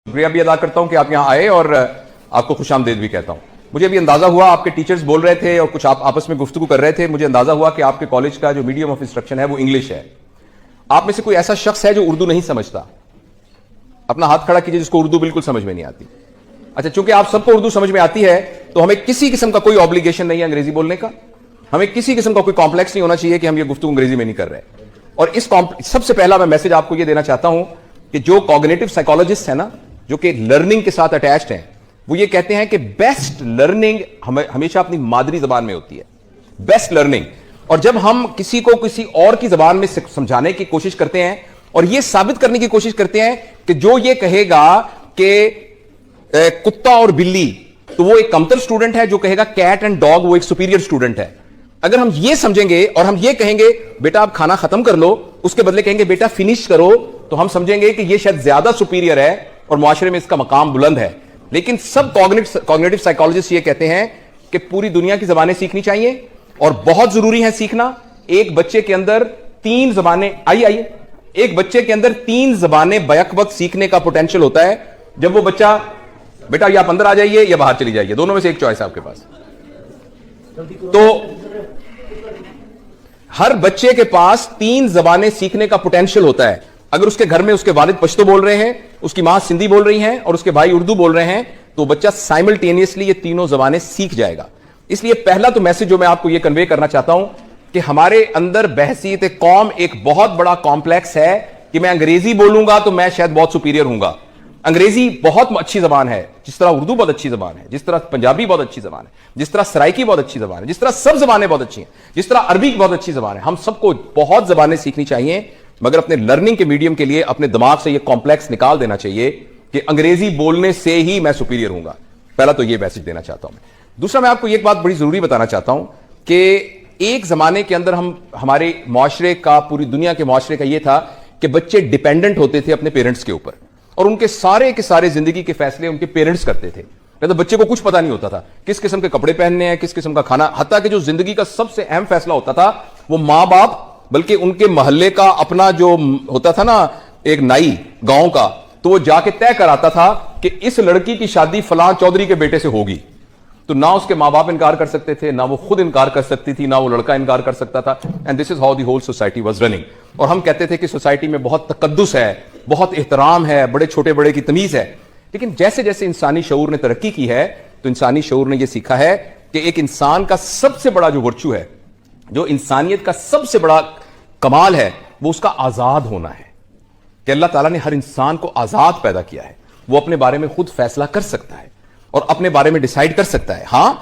शुक्रिया भी अदा करता हूं कि आप यहां आए और आपको खुशामदीद भी कहता हूं। मुझे अभी अंदाजा हुआ, आपके टीचर्स बोल रहे थे और कुछ आप आपस में गुफ्तगू कर रहे थे, मुझे अंदाजा हुआ कि आपके कॉलेज का जो मीडियम ऑफ इंस्ट्रक्शन है वो इंग्लिश है। आप में से कोई ऐसा शख्स है जो उर्दू नहीं समझता? अपना हाथ खड़ा कीजिए जिसको उर्दू बिल्कुल समझ में नहीं आती। अच्छा, चूंकि आप सबको उर्दू समझ में आती है तो हमें किसी किस्म का कोई ऑब्लिगेशन नहीं है अंग्रेजी बोलने का, हमें किसी किस्म का कोई कॉम्प्लेक्स नहीं होना चाहिए कि हम ये गुफ्तगू अंग्रेजी में नहीं कर रहे। और इस सबसे पहला मैं मैसेज आपको ये देना चाहता हूं कि जो कॉग्निटिव साइकोलॉजिस्ट है ना, जो कि लर्निंग के साथ अटैच्ड हैं, वो ये कहते हैं कि बेस्ट लर्निंग हमेशा अपनी मादरी जबान में होती है, बेस्ट लर्निंग। और जब हम किसी को किसी और की जबान में समझाने की कोशिश करते हैं और ये साबित करने की कोशिश करते हैं कि जो ये कहेगा कि कुत्ता और बिल्ली, तो वो एक कमतर स्टूडेंट है, जो कहेगा कैट एंड डॉग वो एक सुपीरियर स्टूडेंट है। अगर हम ये समझेंगे और हम ये कहेंगे बेटा आप खाना खत्म कर लो, उसके बदले कहेंगे बेटा फिनिश करो, तो हम समझेंगे कि ये शायद ज्यादा सुपीरियर है और मुआशरे में इसका मकाम बुलंद है। लेकिन सब कॉग्निटिव साइकोलॉजिस्ट ये कहते हैं कि पूरी दुनिया की जबानें सीखनी चाहिए और बहुत जरूरी है सीखना। एक बच्चे के अंदर 3 जबानें, आइए एक बच्चे के अंदर 3 जबानें बैक वक्त सीखने का पोटेंशियल होता है। जब वो बच्चा, बेटा या आप अंदर आ जाइए या बाहर चली जाइए, दोनों में से एक चॉइस है आपके पास। तो हर बच्चे के पास 3 जबानें सीखने का पोटेंशियल होता है। अगर उसके घर में उसके वालिद पश्तो बोल रहे हैं, उसकी मां सिंधी बोल रही हैं और उसके भाई उर्दू बोल रहे हैं, तो बच्चा साइमल्टेनियसली ये तीनों जबानें सीख जाएगा। इसलिए पहला तो मैसेज जो मैं आपको ये कन्वे करना चाहता हूं कि हमारे अंदर बहसीत कौम एक बहुत बड़ा कॉम्प्लेक्स है कि मैं अंग्रेजी बोलूंगा तो मैं शायद बहुत सुपीरियर हूंगा। अंग्रेजी बहुत अच्छी जबान है, जिस तरह उर्दू बहुत अच्छी जबान है, जिस तरह पंजाबी बहुत अच्छी जबान है, जिस तरह सराइकी बहुत अच्छी जबान है, जिस तरह सब जबानें बहुत अच्छी हैं, जिस तरह अरबी बहुत अच्छी जबान है। हम सबको बहुत जबानें सीखनी चाहिए, मगर अपने लर्निंग के मीडियम के लिए अपने दिमाग से यह कॉम्प्लेक्स निकाल देना चाहिए कि अंग्रेजी बोलने से ही मैं सुपीरियर हूंगा। पहला तो यह मैसेज देना चाहता हूं मैं। दूसरा, मैं आपको एक बात बड़ी जरूरी बताना चाहता हूं कि एक जमाने के अंदर हमारे मुआशरे का, पूरी दुनिया के मुआशरे का यह था कि बच्चे डिपेंडेंट होते थे अपने पेरेंट्स के ऊपर और उनके सारे के सारे जिंदगी के फैसले उनके पेरेंट्स करते थे। तो बच्चे को कुछ पता नहीं होता था किस किस्म के कपड़े पहनने हैं, किस किस्म का खाना, हत्ता कि जो जिंदगी का सबसे अहम फैसला होता था वो मां बाप, बल्कि उनके मोहल्ले का अपना जो होता था ना एक नाई गांव का, तो वो जाके तय कराता था कि इस लड़की की शादी फलां चौधरी के बेटे से होगी। तो ना उसके मां बाप इनकार कर सकते थे, ना वो खुद इनकार कर सकती थी, ना वो लड़का इनकार कर सकता था। And this is how the whole society was running. और हम कहते थे कि सोसाइटी में बहुत तकद्दुस है, बहुत एहतराम है, बड़े छोटे बड़े की तमीज है। लेकिन जैसे जैसे इंसानी शऊर ने तरक्की की है तो इंसानी शऊर ने यह सीखा है कि एक इंसान का सबसे बड़ा जो वर्चू है, जो इंसानियत का सबसे बड़ा कमाल है, वो उसका आजाद होना है। कि अल्लाह ताला ने हर इंसान को आजाद पैदा किया है, वो अपने बारे में खुद फैसला कर सकता है और अपने बारे में डिसाइड कर सकता है। हां,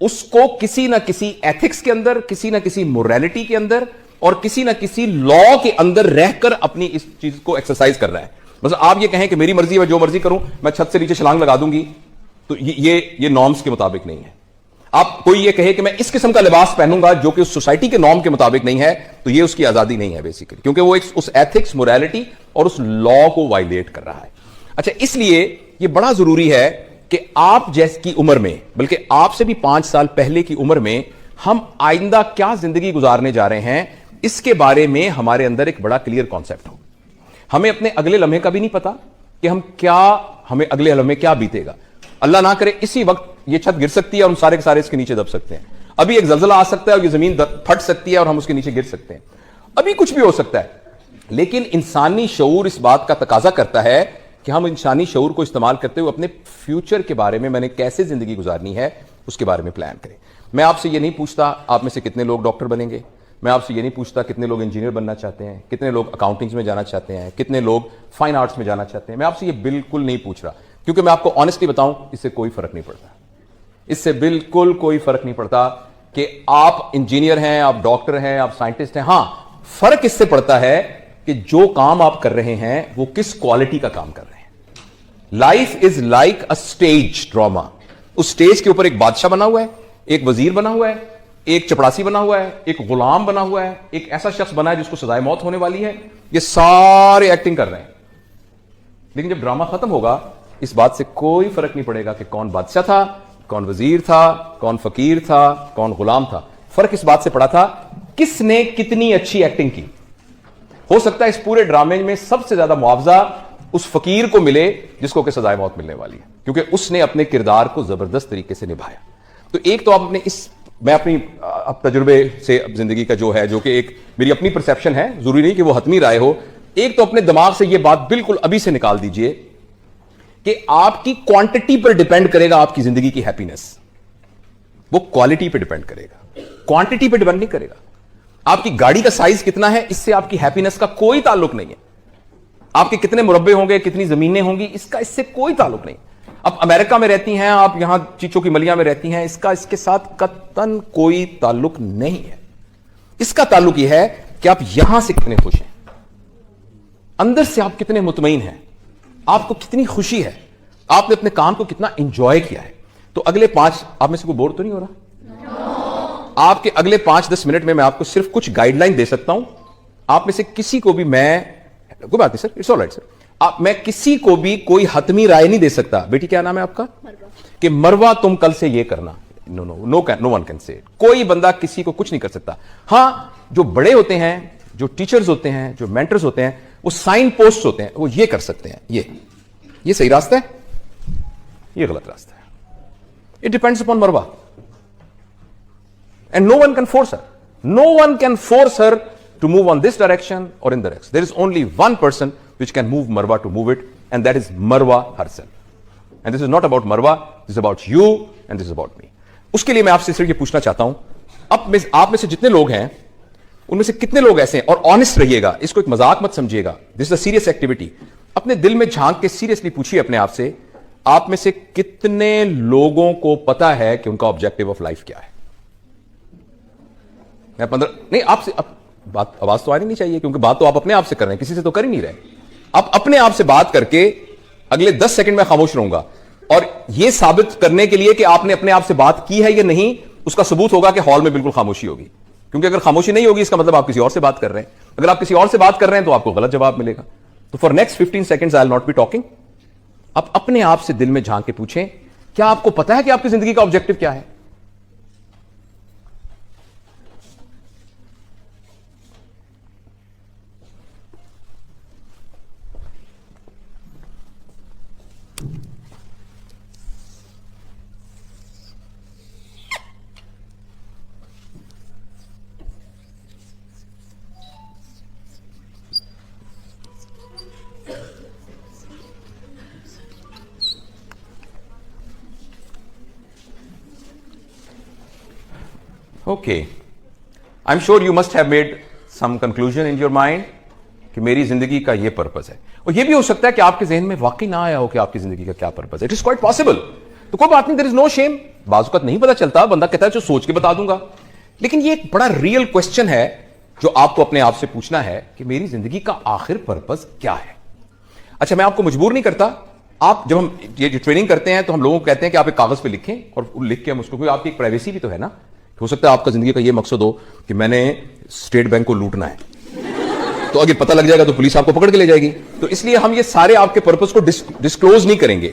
उसको किसी ना किसी एथिक्स के अंदर, किसी ना किसी मोरालिटी के अंदर और किसी ना किसी लॉ के अंदर रहकर अपनी इस चीज को एक्सरसाइज कर रहा है। बस आप ये कहें कि मेरी मर्जी है, जो मर्जी करूं, मैं छत से नीचे छलांग लगा दूंगी, तो ये नॉर्म्स के मुताबिक नहीं है। आप कोई ये कहे कि मैं इस किस्म का लिबास पहनूंगा जो कि उस सोसाइटी के नॉर्म के मुताबिक नहीं है, तो ये उसकी आजादी नहीं है बेसिकली, क्योंकि वो उस एथिक्स, मोरालिटी और उस लॉ को वायलेट कर रहा है। अच्छा, इसलिए ये बड़ा जरूरी है कि आप जैसी की उम्र में, बल्कि आपसे भी 5 साल पहले की उम्र में, हम आइंदा क्या जिंदगी गुजारने जा रहे हैं, इसके बारे में हमारे अंदर एक बड़ा क्लियर कॉन्सेप्ट हो। हमें अपने अगले लम्हे का भी नहीं पता कि हमें अगले लम्हे क्या बीतेगा। अल्लाह ना करे इसी वक्त ये छत गिर सकती है और हम सारे के सारे इसके नीचे दब सकते हैं। अभी एक जलजला आ सकता है और ये जमीन फट सकती है और हम उसके नीचे गिर सकते हैं। अभी कुछ भी हो सकता है। लेकिन इंसानी शऊर इस बात का तकाजा करता है कि हम इंसानी शऊर को इस्तेमाल करते हुए अपने फ्यूचर के बारे में, मैंने कैसे जिंदगी गुजारनी है, उसके बारे में प्लान करें। मैं आपसे ये नहीं पूछता आप में से कितने लोग डॉक्टर बनेंगे, मैं आपसे ये नहीं पूछता कितने लोग इंजीनियर बनना चाहते हैं, कितने लोग अकाउंटिंग्स में जाना चाहते हैं, कितने लोग फाइन आर्ट्स में जाना चाहते हैं। मैं आपसे ये बिल्कुल नहीं पूछ रहा, क्योंकि मैं आपको ऑनेस्टली बताऊं, इससे कोई फर्क नहीं पड़ता। इससे बिल्कुल कोई फर्क नहीं पड़ता कि आप इंजीनियर हैं, आप डॉक्टर हैं, आप साइंटिस्ट हैं। हां, फर्क इससे पड़ता है कि जो काम आप कर रहे हैं वो किस क्वालिटी का काम कर रहे हैं। Life is like a stage drama. उस स्टेज के ऊपर एक बादशाह बना हुआ है, एक वजीर बना हुआ है, एक चपड़ासी बना हुआ है, एक गुलाम बना हुआ है, एक ऐसा शख्स बना है जिसको सजाए मौत होने वाली है। ये सारे एक्टिंग कर रहे हैं। लेकिन जब ड्रामा खत्म होगा, इस बात से कोई फर्क नहीं पड़ेगा कि कौन बादशाह था, कौन वजीर था, कौन फकीर था, कौन गुलाम था। फर्क इस बात से पड़ा था किसने कितनी अच्छी एक्टिंग की। हो सकता है इस पूरे ड्रामे में सबसे ज्यादा मुआवजा उस फकीर को मिले जिसको कि सजाए मौत मिलने वाली है, क्योंकि उसने अपने किरदार को जबरदस्त तरीके से निभाया। तो एक तो आप अपने मैं अपनी अब तजुर्बे से जिंदगी का जो है, जो कि एक मेरी अपनी परसेप्शन है, जरूरी नहीं कि वो हतमी राय हो, एक तो अपने दिमाग से ये बात बिल्कुल अभी से निकाल दीजिए कि आपकी क्वांटिटी पर डिपेंड करेगा आपकी जिंदगी की हैप्पीनेस, वो क्वालिटी पे डिपेंड करेगा, क्वांटिटी पे डिपेंड नहीं करेगा। आपकी गाड़ी का साइज कितना है, इससे आपकी हैप्पीनेस का कोई ताल्लुक नहीं है। आपके कितने मुरब्बे होंगे, कितनी जमीनें होंगी, इसका इससे कोई ताल्लुक नहीं। अब अमेरिका में रहती हैं आप, यहां चीचों की मलिया में रहती हैं, इसका इसके साथ कतन कोई ताल्लुक नहीं है। इसका ताल्लुक यह है कि आप यहां से कितने खुश हैं, अंदर से आप कितने मुतमईन हैं, आपको कितनी खुशी है, आपने अपने काम को कितना इंजॉय किया है। तो अगले 5, आप में से कोई बोर तो नहीं हो रहा? आपके अगले 5-10 मिनट में मैं आपको सिर्फ कुछ गाइडलाइन दे सकता हूं। आप में से किसी को भी कोई बात नहीं सर, इट्स ऑलराइट सर, मैं किसी को भी कोई हतमी राय नहीं दे सकता। बेटी क्या नाम है आपका? कि मरवा तुम कल से ये करना, नो वन कैन से। कोई बंदा किसी को कुछ नहीं कर सकता। हां, जो बड़े होते हैं, जो टीचर्स होते हैं, जो मेंटर्स होते हैं, वो साइन पोस्ट होते हैं, वो ये कर सकते हैं, ये सही रास्ता है, ये गलत रास्ता है। It depends upon Marwa, and no one can force her, no one can force her to move on this direction or in the next. There is only one person which can move Marwa to move it, and that is Marwa herself. And this is not about Marwa, this is about you and this is about me. उसके लिए मैं आपसे सिर्फ ये पूछना चाहता हूं, आप में से जितने लोग हैं, उनमें से कितने लोग ऐसे हैं, और ऑनेस्ट रहिएगा, इसको एक मजाक मत समझिएगा, this is a serious activity. अपने दिल में झांक के सीरियसली पूछिए अपने आप से, आप में से कितने लोगों को पता है कि उनका ऑब्जेक्टिव ऑफ लाइफ क्या है? मैं 15 नहीं, आपसे बात, आवाज तो आनी नहीं चाहिए, क्योंकि बात तो आप अपने आप से कर रहे हैं, किसी से तो कर ही नहीं रहे। आप अपने आप से बात करके अगले 10 सेकंड में खामोश रहूंगा, और यह साबित करने के लिए कि आपने अपने आप से बात की है या नहीं, उसका सबूत होगा कि हॉल में बिल्कुल खामोशी होगी। क्योंकि अगर खामोशी नहीं होगी, इसका मतलब आप किसी और से बात कर रहे हैं। अगर आप किसी और से बात कर रहे हैं तो आपको गलत जवाब मिलेगा। तो for next 15 seconds I will not be talking. आप अपने आप से दिल में झांक के पूछें, क्या आपको पता है कि आपकी जिंदगी का ऑब्जेक्टिव क्या है? Okay, I'm sure you must have made some conclusion in your mind कि मेरी जिंदगी का ये पर्पस है। और ये भी हो सकता है कि आपके जहन में वाकई ना आया हो कि आपकी जिंदगी का क्या पर्पस है। It is quite possible. तो कोई बात नहीं, देयर इज नो शेम। बाज़ नहीं पता चलता, बंदा कहता है जो सोच के बता दूंगा। लेकिन ये एक बड़ा रियल क्वेश्चन है जो आपको अपने आप से पूछना है कि मेरी जिंदगी का आखिर पर्पस क्या है। अच्छा, मैं आपको मजबूर नहीं करता। आप जब हम ये ट्रेनिंग करते हैं तो हम लोगों को कहते हैं कि आप एक कागज पे लिखें, और लिख के हम उसको, आपकी एक प्राइवेसी भी तो है ना। हो सकता है आपका जिंदगी का ये मकसद हो कि मैंने स्टेट बैंक को लूटना है, तो अगर पता लग जाएगा तो पुलिस आपको पकड़ के ले जाएगी। तो इसलिए हम ये सारे आपके पर्पस को डिस्क्लोज नहीं करेंगे।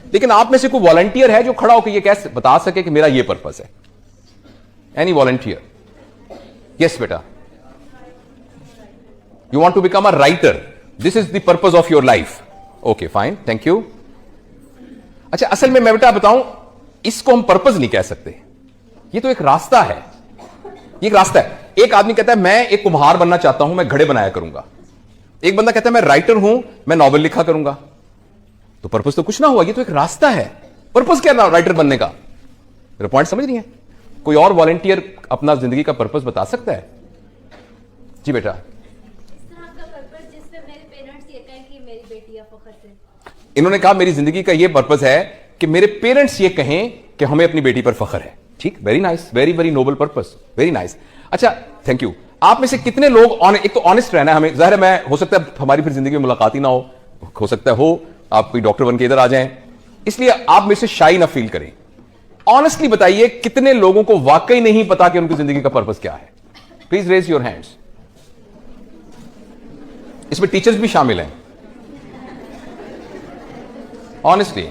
लेकिन आप में से कोई वॉलंटियर है जो खड़ा होकर ये कैसे बता सके कि मेरा ये पर्पस है? Any volunteer? यस बेटा, you want to become a writer, this is the purpose of your life. Okay fine, thank you. अच्छा, असल में मैं बेटा बताऊं, इसको हम पर्पस नहीं कह सकते, ये तो एक रास्ता है। ये एक रास्ता है। एक आदमी कहता है मैं एक कुम्हार बनना चाहता हूं, मैं घड़े बनाया करूंगा। एक बंदा कहता है मैं राइटर हूं, मैं नॉवेल लिखा करूंगा। तो पर्पस तो कुछ ना हुआ, ये तो एक रास्ता है। पर्पस क्या है राइटर बनने का? मेरा पॉइंट समझ नहीं है? कोई और वॉलंटियर अपना जिंदगी का पर्पस बता सकता है? जी बेटा। इन्होंने कहा मेरी जिंदगी का यह पर्पस है कि मेरे पेरेंट्स ये कहें कि हमें अपनी बेटी पर फख्र है। ठीक, very nice, very very noble purpose, very nice. अच्छा, थैंक यू। आप में से कितने लोग एक तो ऑनेस्ट रहना है हमें, जाहिर है मैं, हो सकता है हमारी फिर जिंदगी में मुलाकात ही ना हो सकता है आप कोई डॉक्टर बन के इधर आ जाएं, इसलिए आप मेरे से शाई ना फील करें। ऑनेस्टली बताइए कितने लोगों को वाकई नहीं पता कि उनकी जिंदगी का पर्पस क्या है? Please raise your hands. इसमें टीचर्स भी शामिल हैं, ऑनेस्टली।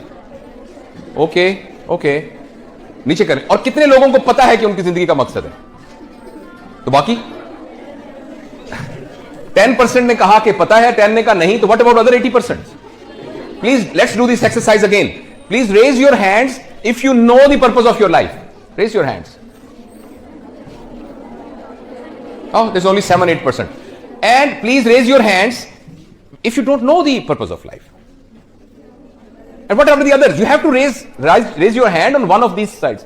ओके ओके, नीचे करें। और कितने लोगों को पता है कि उनकी जिंदगी का मकसद है? तो बाकी 10% ने कहा कि पता है, 10 ने कहा नहीं, तो what about other 80%? Please, let's do this exercise again. Please raise your hands if you know the purpose of your life. Raise your hands. Oh, there's only 7-8%. And please raise your hands if you don't know the purpose of life. And what about the others? You have to raise your hand on one of these sides.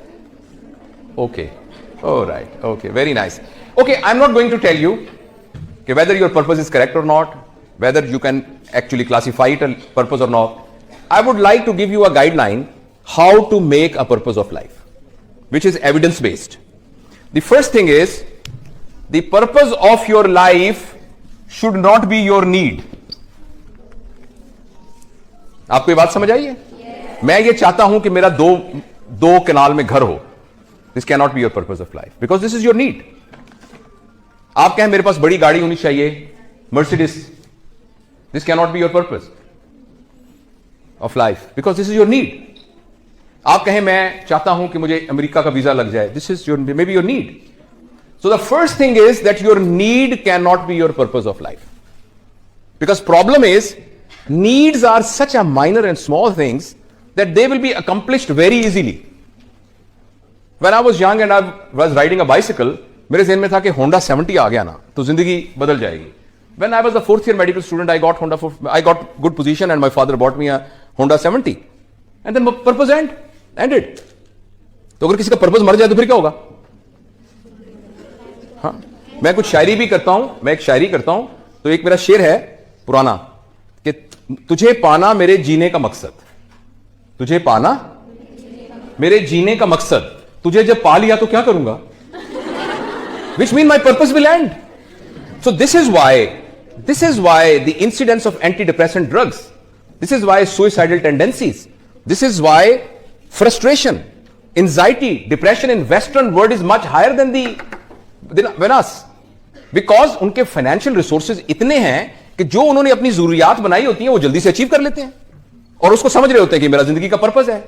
Okay. All right. Okay. Very nice. Okay. I'm not going to tell you whether your purpose is correct or not, whether you can actually classify it a purpose or not. I would like to give you a guideline how to make a purpose of life, which is evidence based. The first thing is, the purpose of your life should not be your need. आपको ये बात समझ आई है? मैं ये चाहता हूं कि मेरा दो कनाल में घर हो. This cannot be your purpose of life because this is your need. आप कहें मेरे पास बड़ी गाड़ी होनी चाहिए, Mercedes. This cannot be your purpose of life because this is your need. आप कहें मैं चाहता हूं कि मुझे अमेरिका का वीजा लग जाए. This is maybe your need. So the first thing is that your need cannot be your purpose of life. Because problem is, needs are such a minor and small things that they will be accomplished very easily. When I was young and I was riding a bicycle, मेरे ज़हन में था कि Honda 70 आ गया ना तो जिंदगी बदल जाएगी. When I was a 4th year medical student, I got good position and my father bought me a Honda 70. And then purpose ended. तो अगर किसी का पर्पस मर जाए तो फिर क्या होगा? हाँ, मैं कुछ शायरी भी करता हूं. मैं एक शायरी करता हूं. तो एक मेरा शेर है पुराना कि तुझे पाना मेरे जीने का मकसद. तुझे पाना मेरे जीने का मकसद. तुझे जब पा लिया तो क्या करूंगा? Which mean my purpose will end. So this is why the incidence of antidepressant drugs. This is why suicidal tendencies. This is why frustration, anxiety, depression in Western world is much higher than us. Because उनके financial resources इतने हैं कि जो उन्होंने अपनी जरूरियात बनाई होती हैं वो जल्दी से अचीव कर लेते हैं और उसको समझ रहे होते हैं कि मेरा जिंदगी का पर्पस है.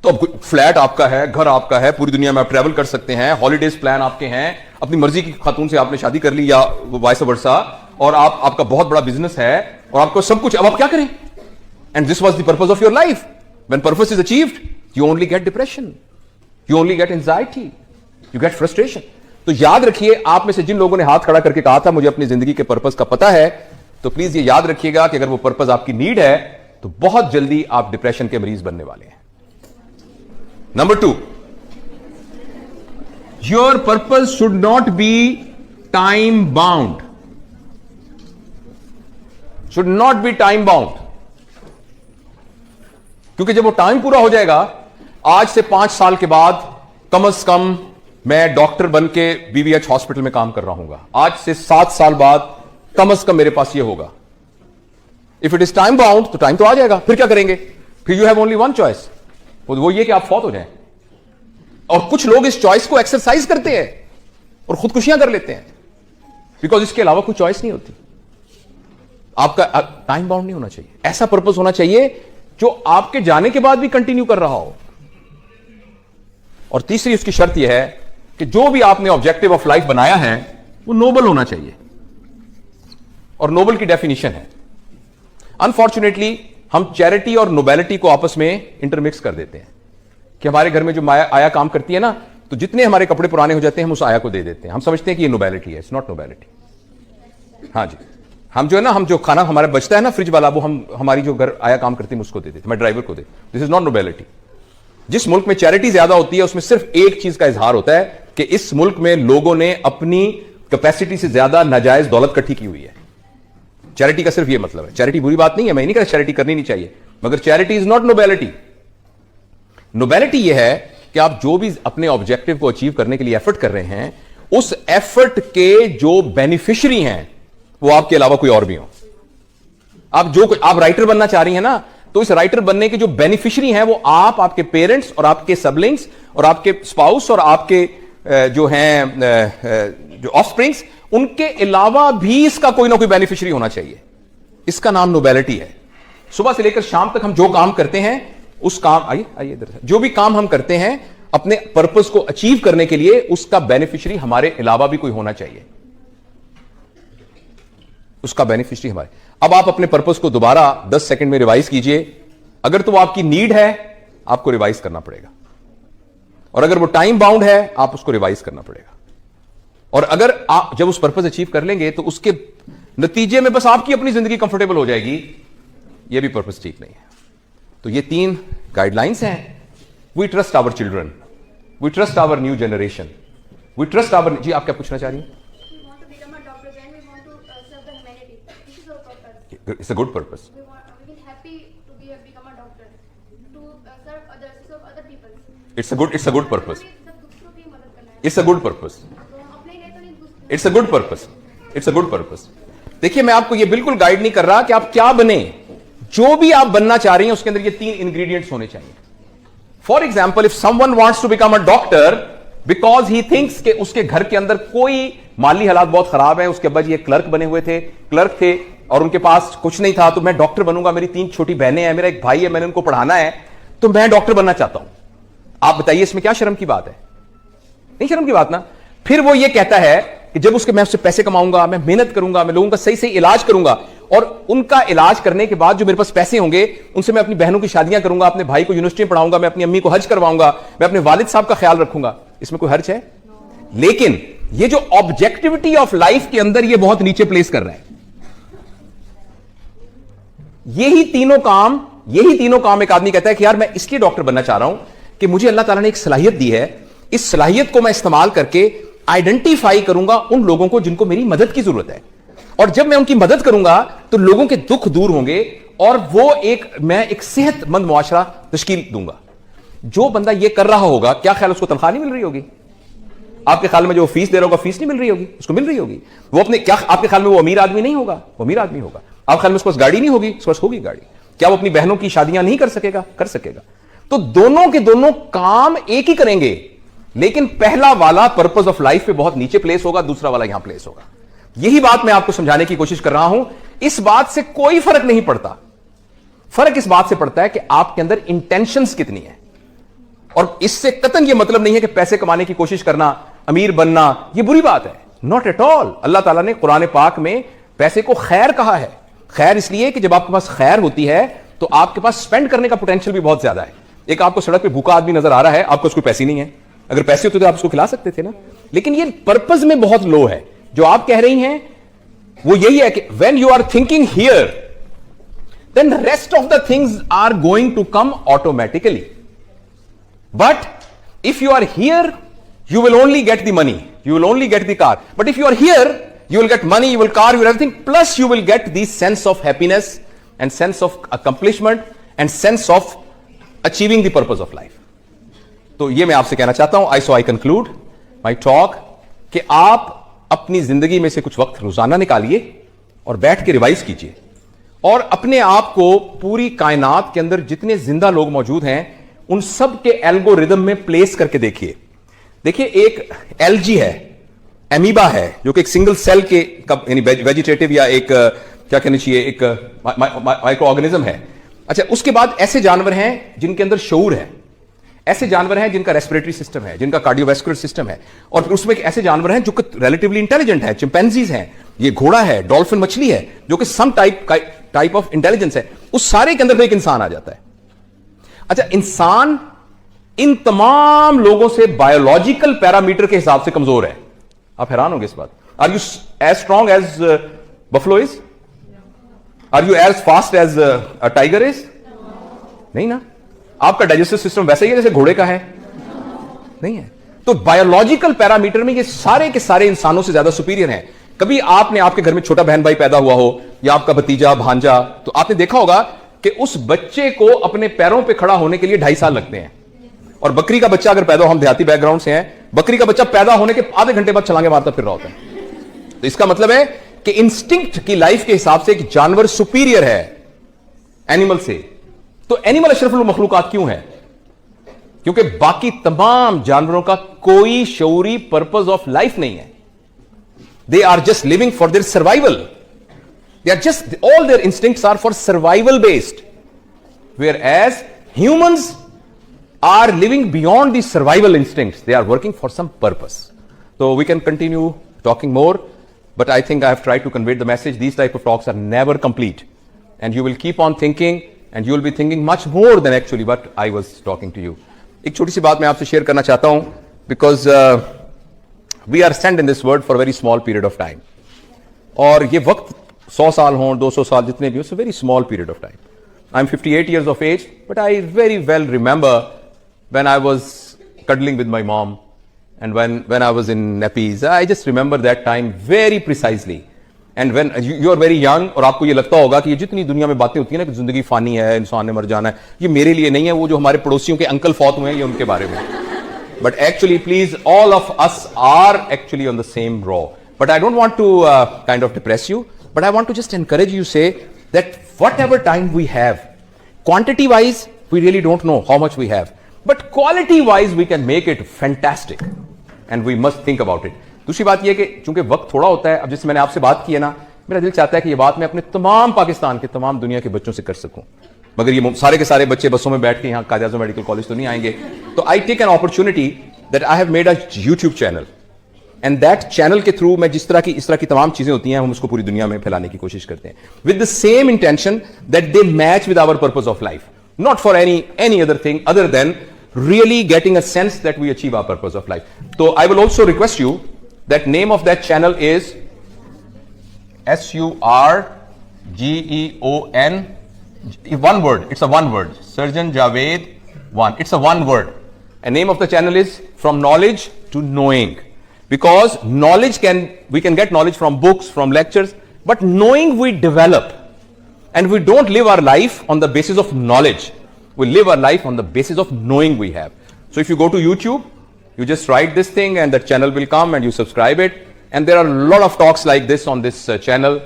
तो अब फ्लैट आपका है, घर आपका है, पूरी दुनिया में आप ट्रैवल कर सकते हैं, हॉलीडेज प्लान आपके हैं, अपनी मर्जी की खातून से आपने शादी कर ली या वाइस वर्सा, और आपका बहुत बड़ा बिजनेस है और आपको सब कुछ. अब आप क्या करें? And this was the purpose of your life. When purpose is achieved, you only get depression, you only get anxiety, you get frustration. तो याद रखिए, आप में से जिन लोगों ने हाथ खड़ा करके कहा था मुझे अपनी जिंदगी के पर्पस का पता है, तो प्लीज ये याद रखिएगा कि अगर वो पर्पस आपकी नीड है तो बहुत जल्दी आप डिप्रेशन के मरीज बनने वाले हैं. Number 2, your purpose should not be time bound. Should not be time bound. क्योंकि जब वो टाइम पूरा हो जाएगा, आज से 5 साल के बाद कम से कम मैं डॉक्टर बन के बीवीएच हॉस्पिटल में काम कर रहा हूंगा. आज से 7 साल बाद कम से कम मेरे पास ये होगा. If it is time bound तो टाइम तो आ जाएगा. फिर क्या करेंगे? फिर you have only one choice, वो ये कि आप फौत हो जाएं. और कुछ लोग इस चॉइस को एक्सरसाइज करते हैं और खुदकुशियां कर लेते हैं बिकॉज इसके अलावा कोई चॉइस नहीं होती. आपका टाइम बाउंड नहीं होना चाहिए. ऐसा पर्पस होना चाहिए जो आपके जाने के बाद भी कंटिन्यू कर रहा हो. और तीसरी उसकी शर्त यह है कि जो भी आपने ऑब्जेक्टिव ऑफ लाइफ बनाया है वो नोबल होना चाहिए. और नोबल की डेफिनेशन है, अनफॉर्चुनेटली हम चैरिटी और नोबेलिटी को आपस में इंटरमिक्स कर देते हैं कि हमारे घर में जो आया काम करती है ना, तो जितने हमारे कपड़े पुराने हो जाते हैं हम उस आया को दे देते हैं. हम समझते हैं कि ये नोबेलिटी है. It's not nobility. हाँ जी, हम जो खाना हमारा बचता है ना फ्रिज वाला, वो हम हमारी जो घर आया काम करती है उसको दे देते हैं, मैं ड्राइवर को दे. This is not nobility. जिस मुल्क में चैरिटी ज्यादा होती है उसमें सिर्फ एक चीज का इजहार होता है कि इस मुल्क में लोगों ने अपनी कैपेसिटी से ज्यादा नाजायज दौलत इकट्ठी की हुई है. चैरिटी का सिर्फ ये मतलब है. चैरिटी बुरी बात नहीं है, मैं नहीं कह रहा चैरिटी करनी नहीं चाहिए, मगर charity is not nobility. Nobility यह है कि आप जो भी अपने ऑब्जेक्टिव को अचीव करने के लिए एफर्ट कर रहे हैं, उस एफर्ट के जो बेनिफिशियरी हैं वो आपके अलावा कोई और भी हो. आप राइटर बनना चाह रही हैं ना, तो इस राइटर बनने के जो बेनिफिशियरी हैं वो आप, आपके पेरेंट्स और आपके सबलिंग्स और आपके स्पाउस और आपके जो हैं जो ऑफस्प्रिंग्स, उनके अलावा भी इसका कोई ना कोई बेनिफिशियरी होना चाहिए. इसका नाम नोबेलिटी है. सुबह से लेकर शाम तक हम जो काम करते हैं, उस काम आइए इधर, जो भी काम हम करते हैं अपने पर्पस को अचीव करने के लिए, उसका बेनिफिशियरी हमारे अलावा भी कोई होना चाहिए. उसका बेनिफिशियरी हमारे. अब आप अपने पर्पस को दोबारा 10 सेकंड में रिवाइज कीजिए। अगर तो वो आपकी नीड है, आपको रिवाइज करना पड़ेगा, और अगर वो टाइम बाउंड है, आप उसको रिवाइज करना पड़ेगा। और अगर आप जब उस पर्पस अचीव कर लेंगे तो उसके नतीजे में बस आपकी अपनी जिंदगी कंफर्टेबल हो जाएगी, ये भी पर्पस ठीक नहीं है। तो ये 3 गाइडलाइंस हैं। We trust our children, we trust our new generation, we trust our. जी, आप क्या पूछना चाह रही हैं? It's a good purpose. We will happy to become a doctor, to serve others, to serve other people. It's a good purpose. सब दूसरों की मदद करना है। It's a good purpose. तो अपने लिए तो नहीं, दूसरों It's a good purpose. It's a good purpose. देखिए, मैं आपको ये बिल्कुल गाइड नहीं कर रहा कि आप क्या बने। जो भी आप बनना चाह रही हैं उसके अंदर ये 3 इंग्रेडिएंट्स होने चाहिए। For example, if someone wants to become a doctor because he thinks कि उसके घर के अंदर कोई माली हालात बहुत खराब है, उसके अब्बा जी एक क्लर्क थे और उनके पास कुछ नहीं था, तो मैं डॉक्टर बनूंगा, मेरी 3 छोटी बहनें हैं, मेरा एक भाई है, मैंने उनको पढ़ाना है, तो मैं डॉक्टर बनना चाहता हूं। आप बताइए, इसमें क्या शर्म की बात है? नहीं शर्म की बात ना। फिर वो ये कहता है कि जब मैं उससे पैसे कमाऊंगा, मैं मेहनत करूंगा, मैं लोगों का सही सही इलाज करूंगा, और उनका इलाज करने के बाद जो मेरे पास पैसे होंगे उनसे मैं अपनी बहनों की शादियां करूंगा, अपने भाई को यूनिवर्सिटी में पढ़ाऊंगा, मैं अपनी अम्मी को हज करवाऊंगा, मैं अपने वालिद साहब का ख्याल रखूंगा। इसमें कोई हर्ज है? लेकिन ये जो ऑब्जेक्टिविटी ऑफ लाइफ के अंदर ये बहुत नीचे प्लेस कर रहा है। यही तीनों काम एक आदमी कहता है कि यार मैं इसलिए डॉक्टर बनना चाह रहा हूं कि मुझे अल्लाह ताला ने एक सलाहियत दी है, इस सलाहियत को मैं इस्तेमाल करके आइडेंटिफाई करूंगा उन लोगों को जिनको मेरी मदद की जरूरत है, और जब मैं उनकी मदद करूंगा तो लोगों के दुख दूर होंगे, और मैं एक सेहतमंद मुआशरा तश्कील दूंगा। जो बंदा ये कर रहा होगा, क्या ख्याल उसको तनख्वाह नहीं मिल रही होगी? आपके ख्याल में जो फीस दे रहा होगा, फीस नहीं मिल रही होगी? उसको मिल रही होगी। वो आपके ख्याल में वो अमीर आदमी नहीं होगा? वो अमीर आदमी होगा। आपके ख्याल में उसके पास गाड़ी नहीं होगी? उसके पास होगी गाड़ी। क्या वो अपनी बहनों की शादियां नहीं कर सकेगा? कर सकेगा। तो दोनों के दोनों काम एक ही करेंगे, लेकिन पहला वाला पर्पस ऑफ लाइफ पे बहुत नीचे प्लेस होगा, दूसरा वाला यहां प्लेस होगा। यही बात मैं आपको समझाने की कोशिश कर रहा हूं। इस बात से कोई फर्क नहीं पड़ता। फर्क इस बात से पड़ता है कि आपके अंदर इंटेंशंस कितनी है। और इससे कतन यह मतलब नहीं है कि पैसे कमाने की कोशिश करना, अमीर बनना, यह बुरी बात है। Not at all. अल्लाह ताला ने कुरान पाक में पैसे को खैर कहा है। खैर इसलिए कि जब आपके पास खैर होती है तो आपके पास स्पेंड करने का पोटेंशियल भी बहुत ज्यादा है। एक आपको सड़क पे भूखा आदमी नजर आ रहा है, आपको उसको पैसे नहीं है, अगर पैसे होते तो आप उसको खिला सकते थे ना। लेकिन ये पर्पस में बहुत लो है। जो आप कह रही हैं वो यही है कि when you are thinking here, then the rest of the things are going to come automatically. But if you are here, you will only get the money, you will only get the car. But if you are here, you will get money, you will car, you will everything, plus you will get the sense of happiness and sense of accomplishment and sense of achieving the purpose of life. तो ये मैं आपसे कहना चाहता हूं, so I conclude my talk कि आप अपनी जिंदगी में से कुछ वक्त रोजाना निकालिए और बैठ के रिवाइज कीजिए, और अपने आप को पूरी कायनात के अंदर जितने जिंदा लोग मौजूद हैं उन सब के एल्गोरिदम में प्लेस करके देखिए। देखिए, एक एलजी है, एमीबा है, जो कि एक सिंगल सेल के यानी वेजिटेटिव या एक क्या कहना चाहिए, एक माइक्रो ऑर्गेनिज्म है। अच्छा, उसके बाद ऐसे जानवर हैं जिनके अंदर शऊर है, ऐसे जानवर हैं जिनका रेस्पिरेटरी सिस्टम है, जिनका कार्डियोवैस्कुलर सिस्टम है, और फिर उसमें ऐसे जानवर हैं जो कि रिलेटिवली इंटेलिजेंट है, चिंपैंजीज हैं, ये घोड़ा है, डॉल्फिन मछली है, जो कि सम टाइप ऑफ इंटेलिजेंस है। उस सारे के अंदर तो एक इंसान आ जाता है। अच्छा, इंसान इन तमाम लोगों से बायोलॉजिकल पैरामीटर के हिसाब से कमजोर है। आप हैरान होंगे इस बात। Are you as strong as buffalo is? Are you as fast as a tiger is? नहीं ना। आपका डाइजेस्टिव सिस्टम वैसे ही है जैसे घोड़े का है? नहीं है। तो बायोलॉजिकल पैरामीटर में ये सारे के सारे इंसानों से ज्यादा सुपीरियर हैं। कभी आपने आपके घर में छोटा बहन भाई पैदा हुआ हो या आपका भतीजा भांजा, तो आपने देखा होगा कि उस बच्चे को अपने पैरों पर खड़ा होने के लिए 2.5 साल लगते हैं। और बकरी का बच्चा अगर पैदा, हम देहाती बैकग्राउंड से हैं, बकरी का बच्चा पैदा होने के आधे घंटे बाद छलांगे मारता फिर रहा होता है। तो इसका मतलब है कि इंस्टिंक्ट की लाइफ के हिसाब से एक जानवर सुपीरियर है एनिमल से। तो एनिमल अशरफुल मखलूकात क्यों है? क्योंकि बाकी तमाम जानवरों का कोई शऊरी पर्पस ऑफ लाइफ नहीं है। They are just living for their survival. They are just, all their instincts are for survival based, whereas humans are living beyond the survival instincts. They are working for some purpose. So we can continue talking more. but I think I have tried to convey the message. These type of talks are never complete, and you will keep on thinking, and you will be thinking much more than actually what I was talking to you. एक छोटी सी बात मैं आपसे share करना चाहता हूं, because we are sent in this world for a very small period of time. और ये वक्त 100 साल हों, 200 साल जितने भी हो, it's a very small period of time. I'm 58 years of age, but I very well remember when I was cuddling with my mom, and when I was in nappies. I just remember that time very precisely. And when you are very young, और आपको ये लगता होगा कि ये जितनी दुनिया में बातें होती हैं ना कि जिंदगी फानी है, इंसान ने मर जाना है, ये मेरे लिए नहीं है, वो जो हमारे पड़ोसियों के अंकल फौत हुए हैं ये उनके बारे में. But actually, please, all of us are actually on the same row. But I don't want to kind of depress you, but I want to just encourage you, say that whatever time we have, quantity wise we really don't know how much we have, but quality wise we can make it fantastic, and we must think about it. दूसरी बात यह कि चूंकि वक्त थोड़ा होता है, अब जैसे मैंने आपसे बात की है ना, मेरा दिल चाहता है कि ये बात मैं अपने तमाम पाकिस्तान के तमाम दुनिया के बच्चों से कर सकूं, मगर ये सारे के सारे बच्चे बसों में बैठ के यहाँ कायद आज़म मेडिकल कॉलेज तो नहीं आएंगे. तो I take an opportunity that I have made a YouTube channel, and that channel के थ्रू मैं इस तरह की तमाम चीजें होती हैं हम उसको पूरी दुनिया में फैलाने की कोशिश करते हैं, with the same intention that they match with our purpose of life, not for any other thing other than really getting a sense that we achieve our purpose of life. So I will also request you that name of that channel is SURGEON, one word, it's a one word, Surgeon Javed 1, it's a one word, and name of the channel is From Knowledge to Knowing, because we can get knowledge from books, from lectures, but knowing we develop, and we don't live our life on the basis of knowledge. We live our life on the basis of knowing we have. So if you go to YouTube, you just write this thing and that channel will come and you subscribe it, and there are a lot of talks like this on this channel,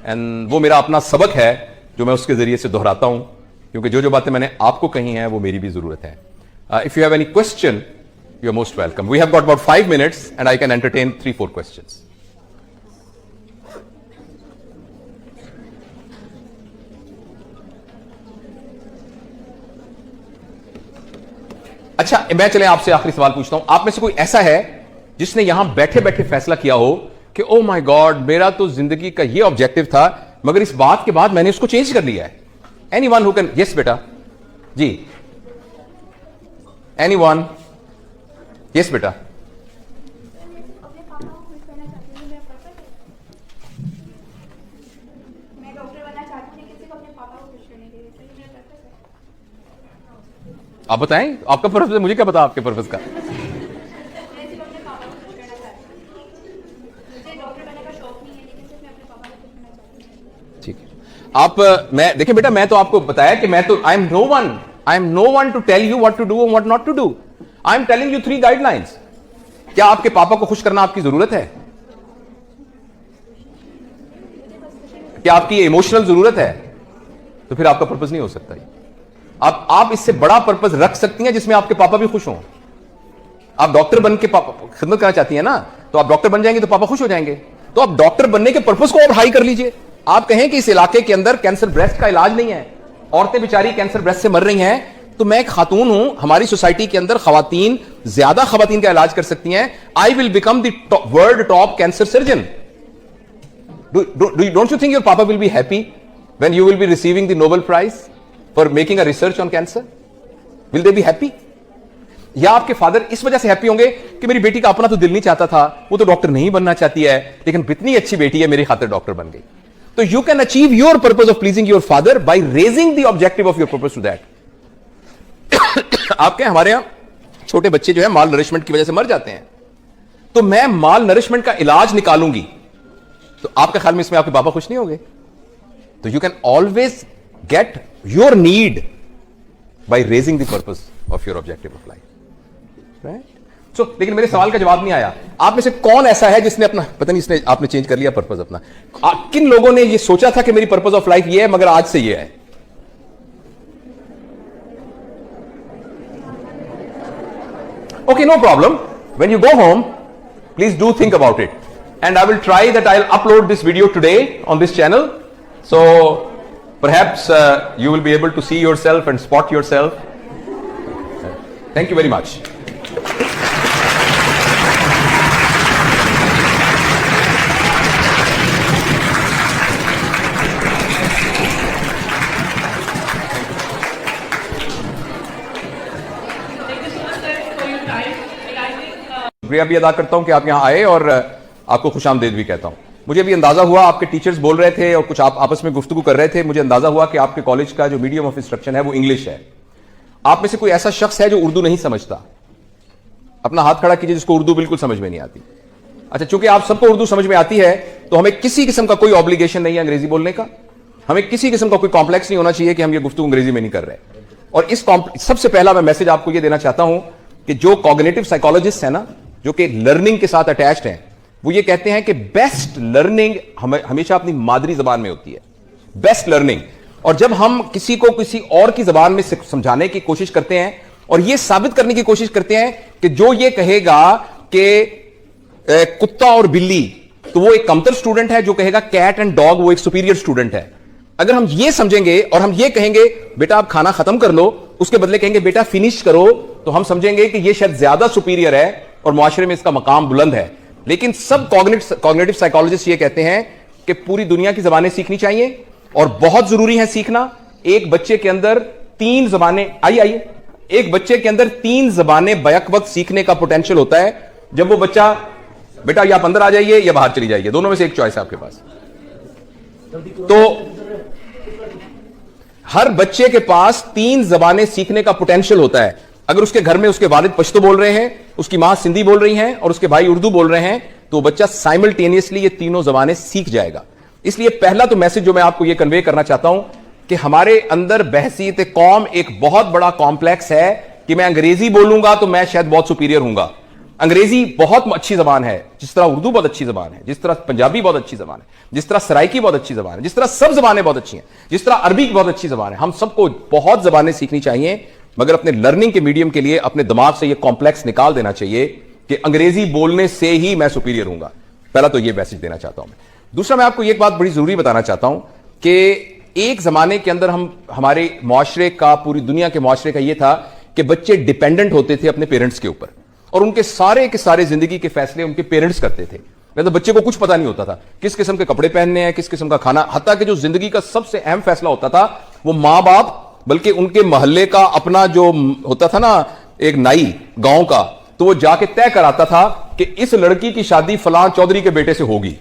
and वो मेरा अपना सबक है जो मैं उसके जरिए से दोहराता हूं, क्योंकि जो बातें मैंने आपको कही हैं वो मेरी भी जरूरत है. If you have any question, you are most welcome. We have got about 5 minutes and I can entertain 3-4 questions. अच्छा, मैं चले आपसे आखिरी सवाल पूछता हूं. आप में से कोई ऐसा है जिसने यहां बैठे बैठे फैसला किया हो कि ओ माय गॉड, मेरा तो जिंदगी का ये ऑब्जेक्टिव था, मगर इस बात के बाद मैंने उसको चेंज कर लिया है? Anyone who can? यस बेटा जी, एनीवन? यस बेटा. आप बताएं आपका पर्पस है, मुझे क्या पता आपके पर्पस का. ठीक है. आप मैं देखिए बेटा, मैं तो आपको बताया कि मैं तो I am no one to tell you what to do and what not to do. I am telling you 3 guidelines. क्या आपके पापा को खुश करना आपकी जरूरत है? क्या आपकी इमोशनल जरूरत है? तो फिर आपका पर्पस नहीं हो सकता. आप इससे बड़ा पर्पस रख सकती हैं जिसमें आपके पापा भी खुश हों. आप डॉक्टर बन के खिदमत करना चाहती हैं ना, तो आप डॉक्टर बन जाएंगे तो पापा खुश हो जाएंगे. तो आप डॉक्टर बनने के पर्पस को और हाई कर लीजिए. आप कहें कि इस इलाके के अंदर कैंसर ब्रेस्ट का इलाज नहीं है, औरतें बेचारी कैंसर ब्रेस्ट से मर रही हैं, तो मैं एक खातून हूं, हमारी सोसाइटी के अंदर खवातीन ज्यादा खवातीन का इलाज कर सकती हैं. I will become the world top cancer surgeon. Don't you think your papa will be happy when you will be receiving the Nobel prize for making a research on cancer? Will they be happy? या आपके father इस वजह से happy होंगे कि मेरी बेटी का अपना तो दिल नहीं चाहता था, वो तो डॉक्टर नहीं बनना चाहती है, लेकिन इतनी अच्छी बेटी है मेरी खातिर डॉक्टर बन गई. तो you can achieve your purpose of pleasing your father by raising the objective of your purpose to that. आपके हमारे यहां छोटे बच्चे जो है माल नरिशमेंट की वजह से मर जाते हैं, तो मैं माल नरिशमेंट का इलाज निकालूंगी, तो आपके ख्याल में इसमें आपके पापा खुश नहीं होंगे? तो you can always get your need by raising the purpose of your objective of life, right? So लेकिन मेरे सवाल का जवाब नहीं आया. आप में से कौन ऐसा है जिसने अपना, पता नहीं इसने आपने चेंज कर लिया पर्पस अपना? किन लोगों ने ये सोचा था कि मेरी पर्पस ऑफ लाइफ ये है, मगर आज से ये है? Okay, no problem. When you go home, please do think about it, and I will try that I'll upload this video today on this channel, so perhaps you will be able to see yourself and spot yourself. Thank you very much. شکریہ بھی ادا کرتا ہوں کہ آپ یہاں آئے اور آپ کو خوش آمدید بھی کہتا ہوں. مجھے بھی اندازہ ہوا آپ کے ٹیچرز بول رہے تھے اور کچھ آپ آپس میں گفتگو کر رہے تھے, مجھے اندازہ ہوا کہ آپ کے کالج کا جو میڈیم آف انسٹرکشن ہے وہ انگلش ہے. آپ میں سے کوئی ایسا شخص ہے جو اردو نہیں سمجھتا؟ اپنا ہاتھ کھڑا کیجئے جس کو اردو بالکل سمجھ میں نہیں آتی. اچھا, چونکہ آپ سب کو اردو سمجھ میں آتی ہے تو ہمیں کسی قسم کا کوئی آبلیگیشن نہیں ہے انگریزی بولنے کا. ہمیں کسی قسم کا کوئی کمپلیکس نہیں ہونا چاہیے کہ ہم یہ گفتگو انگریزی میں نہیں کر رہے. اور اس سب سے پہلا میں میسج آپ کو یہ دینا چاہتا ہوں کہ جو کوگنیٹو سائیکالوجسٹ ہیں نا, جو کہ لرننگ کے ساتھ اٹیچڈ ہیں, وہ یہ کہتے ہیں کہ بیسٹ لرننگ ہمیشہ اپنی مادری زبان میں ہوتی ہے. Best learning. اور جب ہم کسی کو کسی اور کی زبان میں سمجھانے کی کوشش کرتے ہیں اور یہ ثابت کرنے کی کوشش کرتے ہیں کہ جو یہ کہے گا کہ کتا اور بلی, تو وہ ایک کمتر سٹوڈنٹ ہے, جو کہے گا کیٹ اینڈ ڈاگ وہ ایک سپیریئر سٹوڈنٹ ہے. اگر ہم یہ سمجھیں گے اور ہم یہ کہیں گے بیٹا آپ کھانا ختم کر لو, اس کے بدلے کہیں گے بیٹا فنش کرو, تو ہم سمجھیں گے کہ یہ شاید زیادہ سپیریئر ہے اور معاشرے میں اس کا مقام بلند ہے. لیکن سب کوگنیٹو سائیکالوجسٹ یہ کہتے ہیں کہ پوری دنیا کی زبانیں سیکھنی چاہیے اور بہت ضروری ہے سیکھنا. ایک بچے کے اندر 3 زبانیں آئیے ایک بچے کے اندر 3 زبانیں بیک وقت سیکھنے کا پوٹینشیل ہوتا ہے. جب وہ بچہ, بیٹا یا آپ اندر آ جائیے یا باہر چلی جائیے, دونوں میں سے ایک چوائس ہے آپ کے پاس. تو ہر بچے کے پاس 3 زبانیں سیکھنے کا پوٹینشیل ہوتا ہے. اگر اس کے گھر میں اس کے والد پشتو بول رہے ہیں, اس کی ماں سندھی بول رہی ہیں اور اس کے بھائی اردو بول رہے ہیں, تو بچہ سائملٹینیسلی یہ تینوں زبانیں سیکھ جائے گا. اس لیے پہلا تو میسج جو میں آپ کو یہ کنوے کرنا چاہتا ہوں کہ ہمارے اندر بحثیت قوم ایک بہت بڑا کمپلیکس ہے کہ میں انگریزی بولوں گا تو میں شاید بہت سپیریئر ہوں گا. انگریزی بہت اچھی زبان ہے, جس طرح اردو بہت اچھی زبان ہے, جس طرح پنجابی بہت اچھی زبان ہے, جس طرح سرائکی بہت اچھی زبان ہے, جس طرح سب زبانیں بہت اچھی ہیں, جس طرح عربی بہت اچھی زبان ہے. ہم سب کو بہت زبانیں سیکھنی چاہیے, مگر اپنے لرننگ کے میڈیم کے لیے اپنے دماغ سے یہ کمپلیکس نکال دینا چاہیے کہ انگریزی بولنے سے ہی میں سپیریئر ہوں گا. پہلا تو یہ میسج دینا چاہتا ہوں. دوسرا, میں آپ کو ایک بات بڑی ضروری بتانا چاہتا ہوں کہ ایک زمانے کے اندر ہمارے معاشرے کا, پوری دنیا کے معاشرے کا یہ تھا کہ بچے ڈیپینڈنٹ ہوتے تھے اپنے پیرنٹس کے اوپر اور ان کے سارے زندگی کے فیصلے ان کے پیرنٹس کرتے تھے. تو بچے کو کچھ پتا نہیں ہوتا تھا کس قسم کے کپڑے پہننے ہیں, کس قسم کا کھانا, حتیٰ کہ جو زندگی کا سب سے اہم فیصلہ ہوتا تھا وہ ماں باپ, بلکہ ان کے محلے کا اپنا جو ہوتا تھا نا ایک نائی گاؤں کا, تو وہ جا کے طے کراتا تھا کہ اس لڑکی کی شادی فلاں چودھری کے بیٹے سے ہوگی.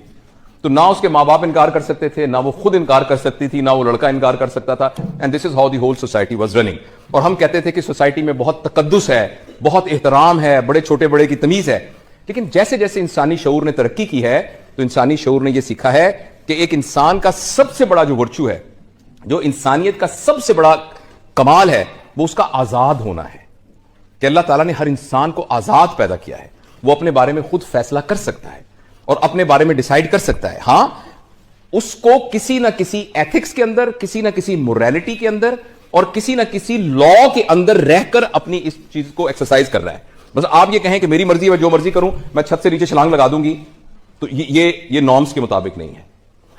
تو نہ اس کے ماں باپ انکار کر سکتے تھے, نہ وہ خود انکار کر سکتی تھی, نہ وہ لڑکا انکار کر سکتا تھا. And this is how the whole society was running. اور ہم کہتے تھے کہ سوسائٹی میں بہت تقدس ہے, بہت احترام ہے, بڑے چھوٹے بڑے کی تمیز ہے. لیکن جیسے جیسے انسانی شعور نے ترقی کی ہے تو انسانی شعور نے یہ سیکھا ہے کہ ایک انسان کا سب سے بڑا جو ورچو ہے, جو انسانیت کا سب سے بڑا کمال ہے, وہ اس کا آزاد ہونا ہے. کہ اللہ تعالیٰ نے ہر انسان کو آزاد پیدا کیا ہے, وہ اپنے بارے میں خود فیصلہ کر سکتا ہے اور اپنے بارے میں ڈیسائیڈ کر سکتا ہے. ہاں, اس کو کسی نہ کسی ایتھکس کے اندر, کسی نہ کسی موریلٹی کے اندر اور کسی نہ کسی لا کے اندر رہ کر اپنی اس چیز کو ایکسرسائز کر رہا ہے. بس آپ یہ کہیں کہ میری مرضی ہے, جو مرضی کروں, میں چھت سے نیچے چھلانگ لگا دوں گی, تو یہ نارمز کے مطابق نہیں ہے.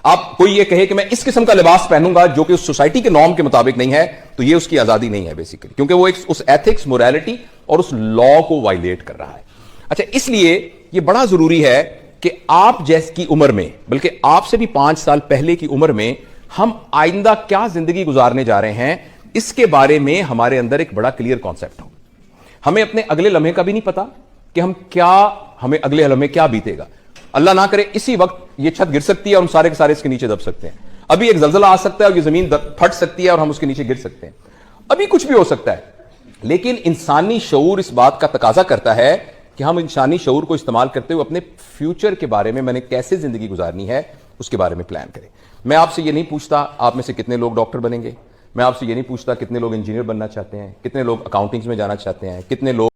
آپ کوئی یہ کہے کہ میں اس قسم کا لباس پہنوں گا جو کہ اس سوسائٹی کے نارم کے مطابق نہیں ہے, تو یہ اس کی آزادی نہیں ہے بیسیکلی, کیونکہ وہ اس ایتھکس, موریلٹی اور اس لا کو وائلیٹ کر رہا ہے. اچھا, اس لیے یہ بڑا ضروری ہے کہ آپ جیس کی عمر میں, بلکہ آپ سے بھی 5 سال پہلے کی عمر میں, ہم آئندہ کیا زندگی گزارنے جا رہے ہیں اس کے بارے میں ہمارے اندر ایک بڑا کلیئر کانسیپٹ ہو. ہمیں اپنے اگلے لمحے کا بھی نہیں پتا کہ ہمیں اگلے لمحے کیا بیتے گا. اللہ نہ کرے اسی وقت یہ چھت گر سکتی ہے اور ہم سارے کے سارے اس کے نیچے دب سکتے ہیں. ابھی ایک زلزلہ آ سکتا ہے اور یہ زمین پھٹ سکتی ہے اور ہم اس کے نیچے گر سکتے ہیں. ابھی کچھ بھی ہو سکتا ہے. لیکن انسانی شعور اس بات کا تقاضا کرتا ہے کہ ہم انسانی شعور کو استعمال کرتے ہوئے اپنے فیوچر کے بارے میں نے کیسے زندگی گزارنی ہے اس کے بارے میں پلان کریں. میں آپ سے یہ نہیں پوچھتا آپ میں سے کتنے لوگ ڈاکٹر بنیں گے, میں آپ سے یہ نہیں پوچھتا کتنے لوگ انجینئر بننا چاہتے ہیں, کتنے لوگ اکاؤنٹنگز میں جانا چاہتے ہیں, کتنے لوگ